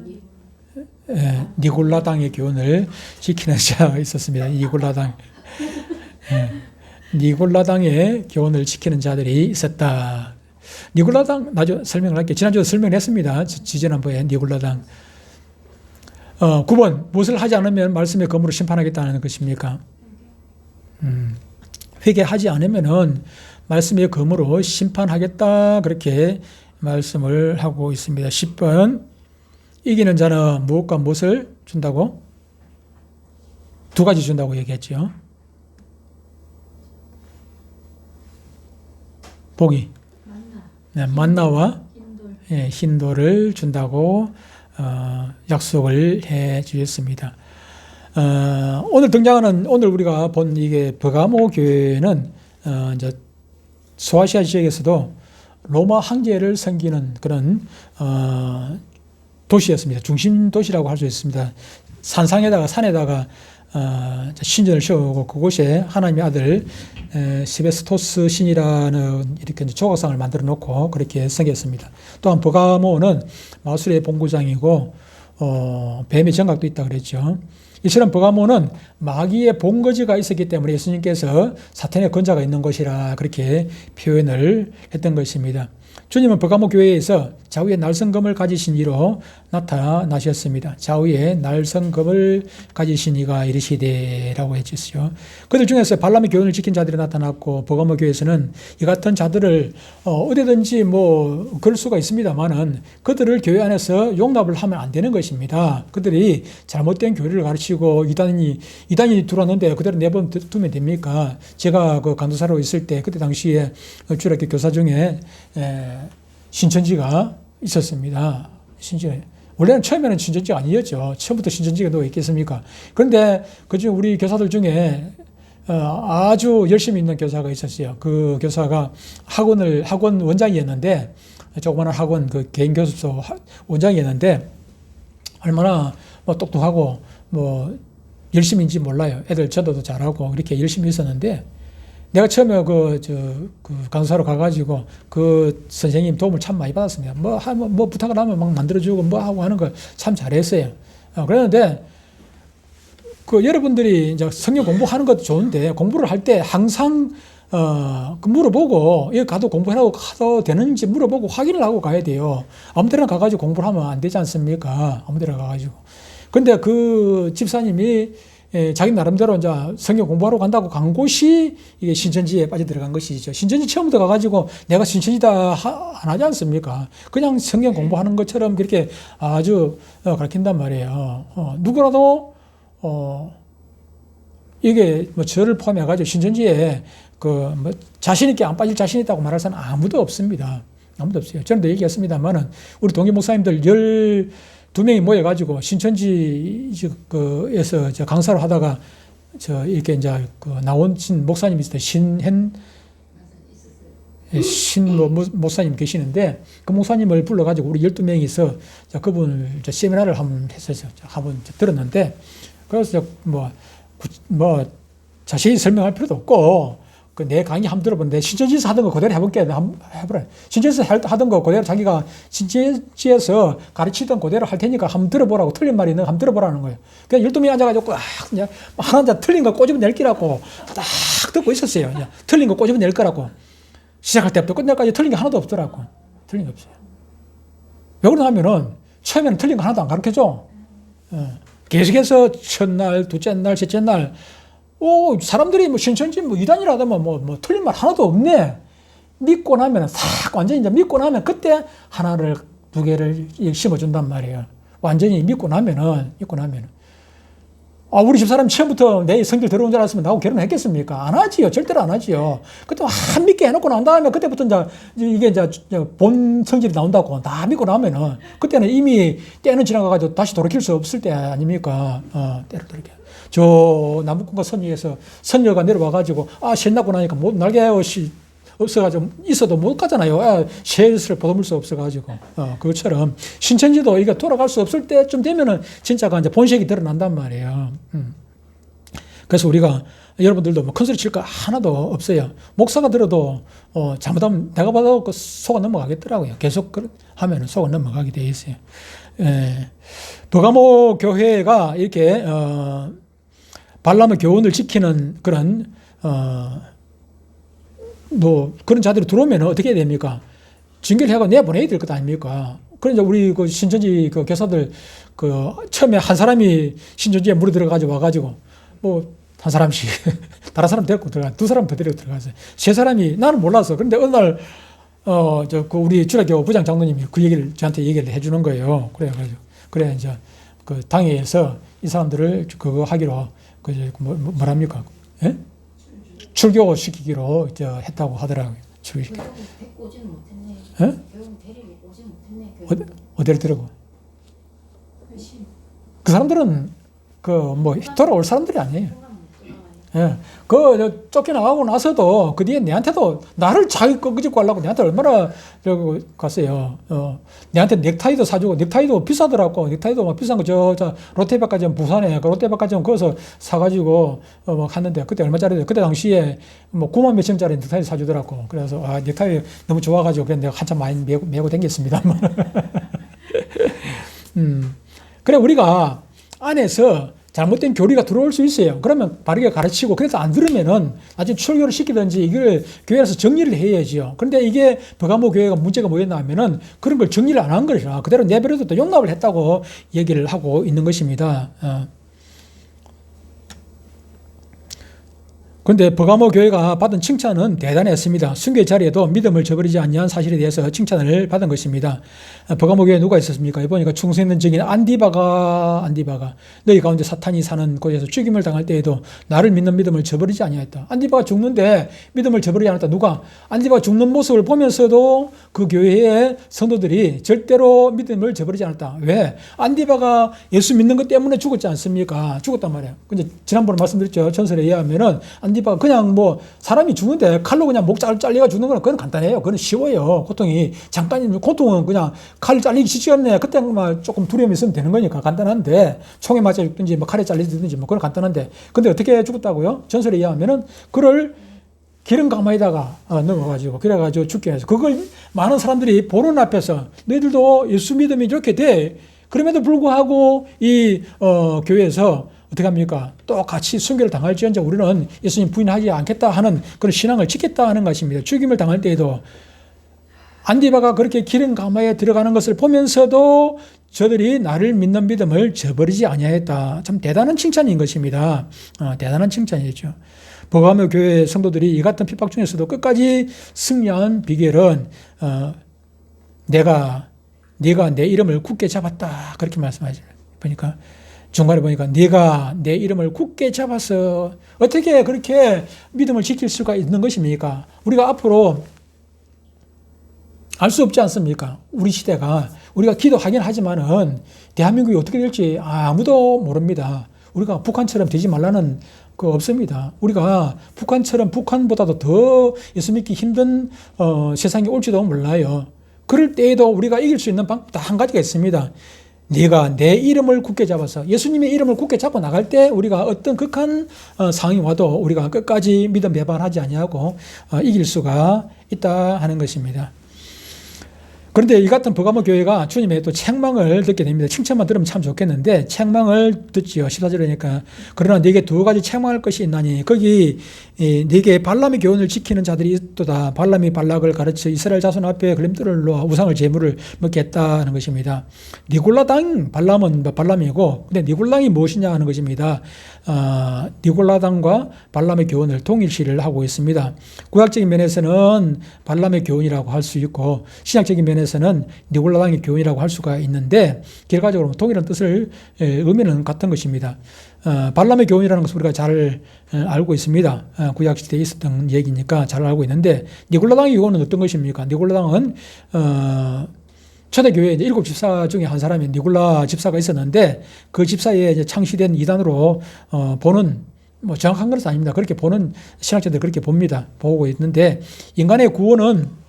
니골라당의 교훈을 지키는 자가 있었습니다. 니골라당. 니골라당의 교훈을 지키는 자들이 있었다. 니골라당 나중에 설명을 할게요. 지난주에 설명했습니다. 지지난번에 니골라당. 9번 무엇을 하지 않으면 말씀의 검으로 심판하겠다는 것입니까? 회개하지 않으면은 말씀의 검으로 심판하겠다 그렇게 말씀을 하고 있습니다. 10번 이기는 자는 무엇과 무엇을 준다고? 2가지 준다고 얘기했죠. 보기. 네, 만나와 흰돌을 준다고 약속을 해 주셨습니다. 오늘 우리가 본 이게 버가모 교회는 이제 소아시아 지역에서도 로마 황제를 섬기는 그런 도시였습니다. 중심 도시라고 할 수 있습니다. 산에다가 신전을 세우고 그곳에 하나님의 아들 세베스토스 신이라는 이렇게 이제 조각상을 만들어 놓고 그렇게 섬겼습니다. 또한 버가모는 마술의 본고장이고 뱀의 정각도 있다 그랬죠. 이처럼 버가모는 마귀의 본거지가 있었기 때문에 예수님께서 사탄의 권자가 있는 곳이라 그렇게 표현을 했던 것입니다. 주님은 버가모 교회에서 좌우에 날성검을 가지신 이로 나타나셨습니다. 좌우에 날성검을 가지신 이가 이르시되라고 해주시죠. 그들 중에서 발람의 교훈을 지킨 자들이 나타났고 버가모 교회에서는 이 같은 자들을 어디든지 뭐 그럴 수가 있습니다만은 그들을 교회 안에서 용납을 하면 안 되는 것입니다. 그들이 잘못된 교리를 가르치고 이단이 들어왔는데 그대로 내버려두면 됩니까? 제가 그 강도사로 있을 때 그때 당시에 주일학교 교사 중에 신천지가 있었습니다. 원래는 처음에는 신천지가 아니었죠. 처음부터 신천지가 누가 있겠습니까? 그런데 그중 우리 교사들 중에 아주 열심히 있는 교사가 있었어요. 그 교사가 학원 원장이었는데, 조그마한 학원 그 개인 교습소 원장이었는데, 얼마나 뭐 똑똑하고 뭐 열심인지 몰라요. 애들 전도도 잘하고 그렇게 열심히 있었는데, 내가 처음에 그 강사로 가가지고 그 선생님 도움을 참 많이 받았습니다. 뭐 부탁을 하면 막 만들어주고 뭐 하고 하는 걸 참 잘했어요. 그랬는데, 여러분들이 이제 성경 공부하는 것도 좋은데, 공부를 할 때 항상, 물어보고, 여기 가도 공부하라고 가도 되는지 물어보고 확인을 하고 가야 돼요. 아무 데나 가가지고 공부를 하면 안 되지 않습니까? 아무 데나 가가지고. 근데 그 집사님이 자기 나름대로 이제 성경 공부하러 간다고 간 곳이 이게 신천지에 빠져 들어간 것이죠. 신천지 처음부터 가가지고 내가 신천지다 안 하지 않습니까? 그냥 성경 공부하는 것처럼 그렇게 아주 가르친단 말이에요. 누구라도, 이게 뭐 저를 포함해가지고 신천지에 자신있게 안 빠질 자신 있다고 말할 사람은 아무도 없습니다. 아무도 없어요. 저는 또 얘기했습니다만은 우리 동기 목사님들 12명이 모여가지고 신천지에서 강사를 하다가 이렇게 이제 나온 목사님이 있어요. 목사님 계시는데 그 목사님을 불러가지고 우리 12명이서 그분을 세미나를 한번 했었죠. 한번 들었는데 그래서 자세히 설명할 필요도 없고 내 강의 한번 들어보는데 신천지에서 하던 거 그대로 해볼게. 한번 해보래. 신천지에서 하던 거 그대로 자기가 신천지에서 가르치던 그대로 할 테니까 한번 들어보라고. 틀린 말이 있는 거 한번 들어보라는 거예요. 그냥 12명이 앉아가지고 그냥 하나 틀린 거 꼬집어 낼 기라고 딱 듣고 있었어요. 그냥 틀린 거 꼬집어 낼 거라고. 시작할 때부터 끝날까지 틀린 게 하나도 없더라고. 틀린 게 없어요. 왜 그러냐 하면은 처음에는 틀린 거 하나도 안 가르쳐줘. 계속해서 첫날, 둘째 날, 셋째 날 사람들이 뭐 신천지 이단이라 하면 뭐 틀린 말 하나도 없네. 믿고 나면 싹 완전히 이제 믿고 나면 그때 하나를 두 개를 심어준단 말이에요. 완전히 믿고 나면은. 우리 집사람 처음부터 내 성질 들어온 줄 알았으면 나하고 결혼했겠습니까? 안 하지요. 절대로 안 하지요. 그때 한 믿게 해놓고 난 다음에 그때부터 이게 본 성질이 나온다고 다 믿고 나면은 그때는 이미 때는 지나가가지고 다시 돌이킬 수 없을 때 아닙니까? 때로 돌이켜. 저 남북군가 선유에서 선녀가 내려와가지고 셋 낳고 나니까 날개가 없어가지고 있어도 못 가잖아요. 셋을 보듬을 수 없어가지고 그것처럼 신천지도 이게 돌아갈 수 없을 때쯤 되면은 진짜가 이제 본색이 드러난단 말이에요. 그래서 우리가 여러분들도 뭐 큰소리 칠 거 하나도 없어요. 목사가 들어도 잘못하면 내가 봐도 속아 넘어가겠더라고요. 계속 하면은 속아 넘어가게 돼 있어요. 버가모 교회가 이렇게 발람의 교훈을 지키는 그런 그런 자들이 들어오면 어떻게 해야 됩니까? 징계를 해가 내보내야 될 것 아닙니까? 그러니까 우리 그 신천지 그 교사들 처음에 한 사람이 신천지에 물에 들어가지고 와가지고 한 사람씩 다른 사람 데리고 들어가 두 사람 더 데리고 들어가서 세 사람이 나는 몰랐어. 그런데 어느 날 우리 주일학교 부장 장로님이 그 얘기를 저한테 얘기를 해주는 거예요. 그래 이제 그 당회에서 이 사람들을 그거 하기로 뭐랍니까? 예? 출교 시키기로 했다고 하더라고요. 출교시키. 데리고 오지는 못했네. 예? 결국 데리고 오지 못했네. 어디를 들어고? 훨씬. 그 사람들은 돌아올 사람들이 아니에요. 예. 쫓겨나가고 나서도 그 뒤에 내한테도 나를 자기 끄집고 하려고 내한테 얼마나 갔어요. 내한테 넥타이도 사주고, 넥타이도 비싸더라고. 넥타이도 막 비싼 거, 롯데백화점 부산에, 그 롯데백화점 거기서 사가지고, 갔는데, 그때 얼마짜리, 그때 당시에 뭐 9만 몇천짜리 넥타이 사주더라고. 그래서, 넥타이 너무 좋아가지고, 그래 내가 한참 많이 메고 댕겼습니다. 그래, 우리가 안에서 잘못된 교리가 들어올 수 있어요. 그러면 바르게 가르치고, 그래서 안 들으면은 나중에 출교를 시키든지 이걸 교회에서 정리를 해야지요. 그런데 이게 버가모 교회가 문제가 뭐였나 하면은 그런 걸 정리를 안 한 것이라 그대로 내버려둬 또 용납을 했다고 얘기를 하고 있는 것입니다. 그런데 버가모 교회가 받은 칭찬은 대단했습니다. 순교의 자리에도 믿음을 저버리지 아니한 사실에 대해서 칭찬을 받은 것입니다. 버가모 교회에 누가 있었습니까? 보니까 충성있는 증인 안디바가 너희 가운데 사탄이 사는 곳에서 죽임을 당할 때에도 나를 믿는 믿음을 저버리지 아니하였다. 안디바가 죽는데 믿음을 저버리지 않았다. 누가? 안디바가 죽는 모습을 보면서도 그 교회의 성도들이 절대로 믿음을 저버리지 않았다. 왜? 안디바가 예수 믿는 것 때문에 죽었지 않습니까? 죽었단 말이에요. 근데 지난번에 말씀드렸죠. 전설에 의하면은 안디바가 그냥 뭐 사람이 죽는데 칼로 그냥 목 잘려가 죽는 거는 그건 간단해요. 그건 쉬워요. 고통이 잠깐이면 고통은 그냥 칼 잘리기 쉽지 않네. 그때만 조금 두려움이 있으면 되는 거니까 간단한데 총에 맞아 죽든지 뭐 칼에 잘리든지 뭐 그건 간단한데 근데 어떻게 죽었다고요? 전설에 의하면은 그를 기름 가마에다가 넣어가지고 그래가지고 죽게 해서 그걸 많은 사람들이 보는 앞에서 너희들도 예수 믿음이 이렇게 돼. 그럼에도 불구하고 이 교회에서 어떻게 합니까? 똑같이 순교를 당할지언정 우리는 예수님 부인하지 않겠다 하는 그런 신앙을 지켰다 하는 것입니다. 죽임을 당할 때에도 안디바가 그렇게 기름 가마에 들어가는 것을 보면서도 저들이 나를 믿는 믿음을 저버리지 아니하였다. 참 대단한 칭찬인 것입니다. 대단한 칭찬이죠. 버가모 교회 성도들이 이 같은 핍박 중에서도 끝까지 승리한 비결은 네가 내 이름을 굳게 잡았다. 그렇게 말씀하죠. 보니까 중간에 보니까 네가 내 이름을 굳게 잡아서 어떻게 그렇게 믿음을 지킬 수가 있는 것입니까? 우리가 앞으로 알 수 없지 않습니까? 우리 시대가 우리가 기도하긴 하지만은 대한민국이 어떻게 될지 아무도 모릅니다. 우리가 북한처럼 되지 말라는 거 없습니다. 우리가 북한보다도 더 예수 믿기 힘든 세상이 올지도 몰라요. 그럴 때에도 우리가 이길 수 있는 방법 한 가지가 있습니다. 네가 내 이름을 굳게 잡아서 예수님의 이름을 굳게 잡고 나갈 때 우리가 어떤 극한 상황이 와도 우리가 끝까지 믿음 배반하지 아니하고 이길 수가 있다 하는 것입니다. 그런데 이 같은 버가모 교회가 주님의 또 책망을 듣게 됩니다. 칭찬만 들으면 참 좋겠는데 책망을 듣지요. 14절이니까 그러나 네게 두 가지 책망할 것이 있나니 거기 네게 발람의 교훈을 지키는 자들이 있도다. 발람이 발락을 가르쳐 이스라엘 자손 앞에 걸림돌을 놓아 우상을 제물을 먹겠다 하는 것입니다. 니골라당 발람은 발람이고 근데 니골당이 무엇이냐 하는 것입니다. 니골라당과 발람의 교훈을 동일시를 하고 있습니다. 구약적인 면에서는 발람의 교훈이라고 할 수 있고 신약적인 면에서는 니골라당의 교훈이라고 할 수가 있는데 결과적으로 동일한 뜻을 의미는 같은 것입니다. 발람의 교훈이라는 것을 우리가 잘 알고 있습니다. 구약시대에 있었던 얘기니까 잘 알고 있는데 니골라당의 교훈은 어떤 것입니까? 니골라당은 초대교회에 7 집사 중에 한 사람이 니골라 집사가 있었는데 그 집사에 이제 창시된 이단으로 보는 뭐 정확한 것은 아닙니다. 그렇게 보는 신학자들 그렇게 봅니다. 보고 있는데 인간의 구원은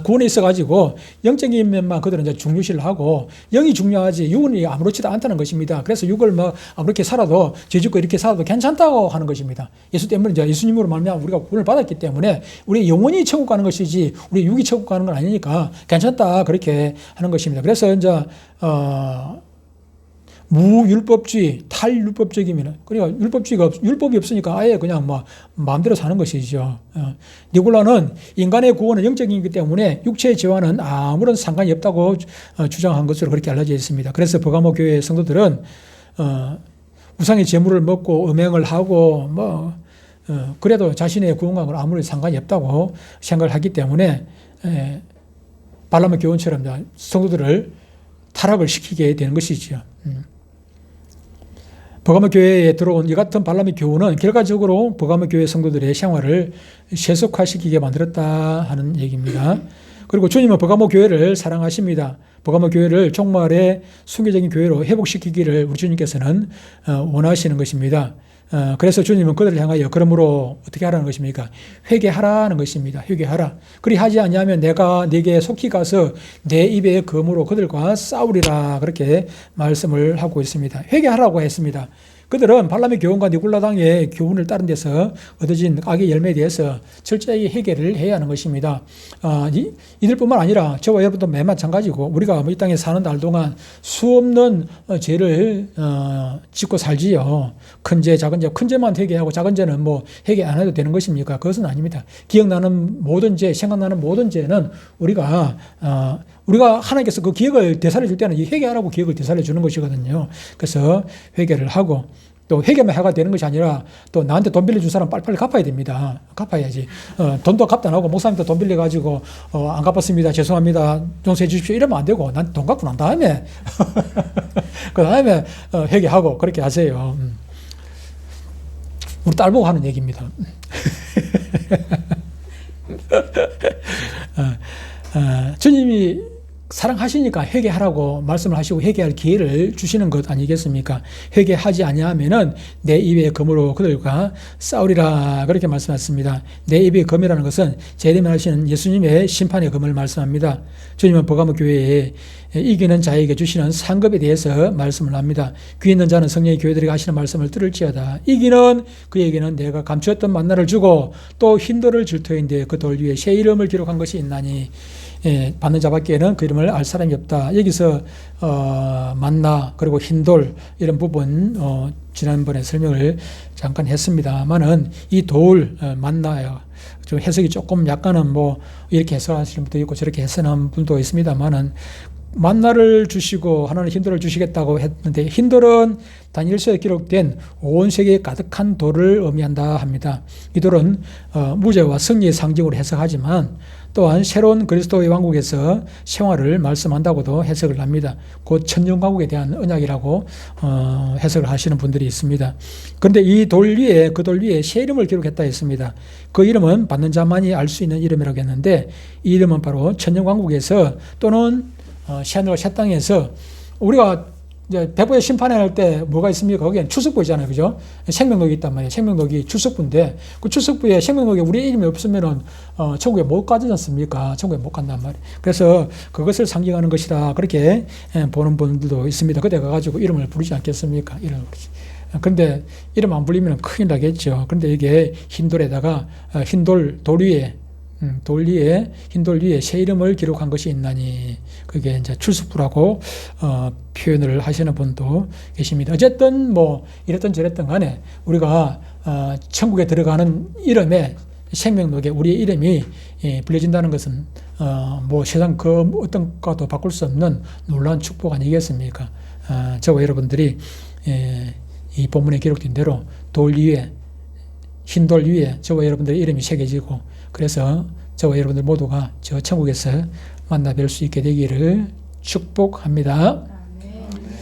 구원에 있어가지고 영적인 면만 그들은 이제 중요시를 하고 영이 중요하지 육은 아무렇지도 않다는 것입니다. 그래서 육을 뭐 아무렇게 살아도 죄짓고 이렇게 살아도 괜찮다고 하는 것입니다. 예수 때문에 이제 예수님으로 말미암아 우리가 구원을 받았기 때문에 우리 영혼이 천국 가는 것이지 우리 육이 천국 가는 건 아니니까 괜찮다 그렇게 하는 것입니다. 그래서 이제 무율법주의, 탈율법적이면, 그러니까 율법이 없으니까 아예 그냥 뭐 마음대로 사는 것이죠. 니골라는 인간의 구원은 영적이기 때문에 육체의 죄와는 아무런 상관이 없다고 주장한 것으로 그렇게 알려져 있습니다. 그래서 버가모 교회 성도들은 우상의 제물을 먹고 음행을 하고 그래도 자신의 구원과는 아무런 상관이 없다고 생각을 하기 때문에 발람의 교훈처럼 성도들을 타락을 시키게 되는 것이죠. 버가모 교회에 들어온 이 같은 발람의 교훈은 결과적으로 버가모 교회 성도들의 생활을 세속화시키게 만들었다 하는 얘기입니다. 그리고 주님은 버가모 교회를 사랑하십니다. 버가모 교회를 종말의 순교적인 교회로 회복시키기를 우리 주님께서는 원하시는 것입니다. 그래서 주님은 그들을 향하여 그러므로 어떻게 하라는 것입니까? 회개하라는 것입니다. 회개하라. 그리하지 아니하면 내가 네게 속히 가서 내 입의 검으로 그들과 싸우리라. 그렇게 말씀을 하고 있습니다. 회개하라고 했습니다. 그들은 발람의 교훈과 니골라당의 교훈을 따른 데서 얻어진 악의 열매에 대해서 철저히 해결을 해야 하는 것입니다. 이들뿐만 아니라 저와 여러분도 매일 마찬가지고 우리가 이 땅에 사는 날 동안 수없는 죄를 짓고 살지요. 큰 죄, 작은 죄, 큰 죄만 회개하고 작은 죄는 뭐 회개 안 해도 되는 것입니까? 그것은 아닙니다. 기억나는 모든 죄, 생각나는 모든 죄는 우리가 하나님께서 그 기억을 되살려 줄 때는 이 회개하라고 기억을 되살려 주는 것이거든요. 그래서 회개를 하고 또 회개만 해가 되는 것이 아니라 또 나한테 돈 빌려준 사람 빨리빨리 갚아야 됩니다. 갚아야지. 돈도 갚도 안 하고 목사님도 돈 빌려가지고 안 갚았습니다. 죄송합니다. 용서해 주십시오. 이러면 안 되고 난 돈 갚고 난 다음에 그 다음에 회개하고 그렇게 하세요. 우리 딸 보고 하는 얘기입니다. 주님이 사랑하시니까 회개하라고 말씀을 하시고 회개할 기회를 주시는 것 아니겠습니까? 회개하지 아니하면은 내 입의 검으로 그들과 싸우리라 그렇게 말씀하셨습니다. 내 입의 검이라는 것은 재림을 하시는 예수님의 심판의 검을 말씀합니다. 주님은 버가모 교회에 이기는 자에게 주시는 상급에 대해서 말씀을 합니다. 귀 있는 자는 성령의 교회들에게 하시는 말씀을 들을지어다. 이기는 그에게는 내가 감추었던 만나를 주고 또 흰돌을 줄 터인데 그 돌 위에 새 이름을 기록한 것이 있나니 받는 자밖에는 그 이름을 알 사람이 없다. 여기서 만나 그리고 흰돌 이런 부분 지난번에 설명을 잠깐 했습니다만은 이 돌 만나요. 좀 해석이 조금 약간은 뭐 이렇게 해석하시는 분도 있고 저렇게 해석하는 분도 있습니다만은 만나를 주시고 하나는 흰돌을 주시겠다고 했는데 흰돌은 다니엘서에 기록된 온 세계에 가득한 돌을 의미한다 합니다. 이 돌은 무죄와 승리의 상징으로 해석하지만 또한 새로운 그리스도의 왕국에서 생활을 말씀한다고도 해석을 합니다. 곧 천년왕국에 대한 언약이라고 해석을 하시는 분들이 있습니다. 그런데 이 돌 위에 그 돌 위에 새 이름을 기록했다 했습니다. 그 이름은 받는 자만이 알 수 있는 이름이라고 했는데 이 이름은 바로 천년왕국에서 또는 새하늘과 새 땅에서 우리가 이제 대부의 심판할 때 뭐가 있습니까? 거기엔 출석부잖아요. 그죠? 생명록이 있단 말이에요. 생명록이 출석부인데 그 출석부에 생명록에 우리 이름이 없으면은 천국에 못 가지 않습니까? 천국에 못 간단 말이에요. 그래서 그것을 상징하는 것이다. 그렇게 보는 분들도 있습니다. 그때 가가지고 이름을 부르지 않겠습니까? 이름을 부르지. 그런데 이름 안 불리면 큰일 나겠죠. 그런데 이게 흰돌에다가 돌 위에 흰돌 위에 새 이름을 기록한 것이 있나니 그게 이제 출석부라고 표현을 하시는 분도 계십니다. 어쨌든 뭐 이랬든 저랬든 간에 우리가 천국에 들어가는 이름에 생명록에 우리의 이름이 불려진다는 것은 뭐 세상 그 어떤 것도 바꿀 수 없는 놀라운 축복 아니겠습니까? 저와 여러분들이 이 본문에 기록된 대로 흰돌 위에 저와 여러분들의 이름이 새겨지고 그래서 저와 여러분들 모두가 저 천국에서 만나 뵐 수 있게 되기를 축복합니다.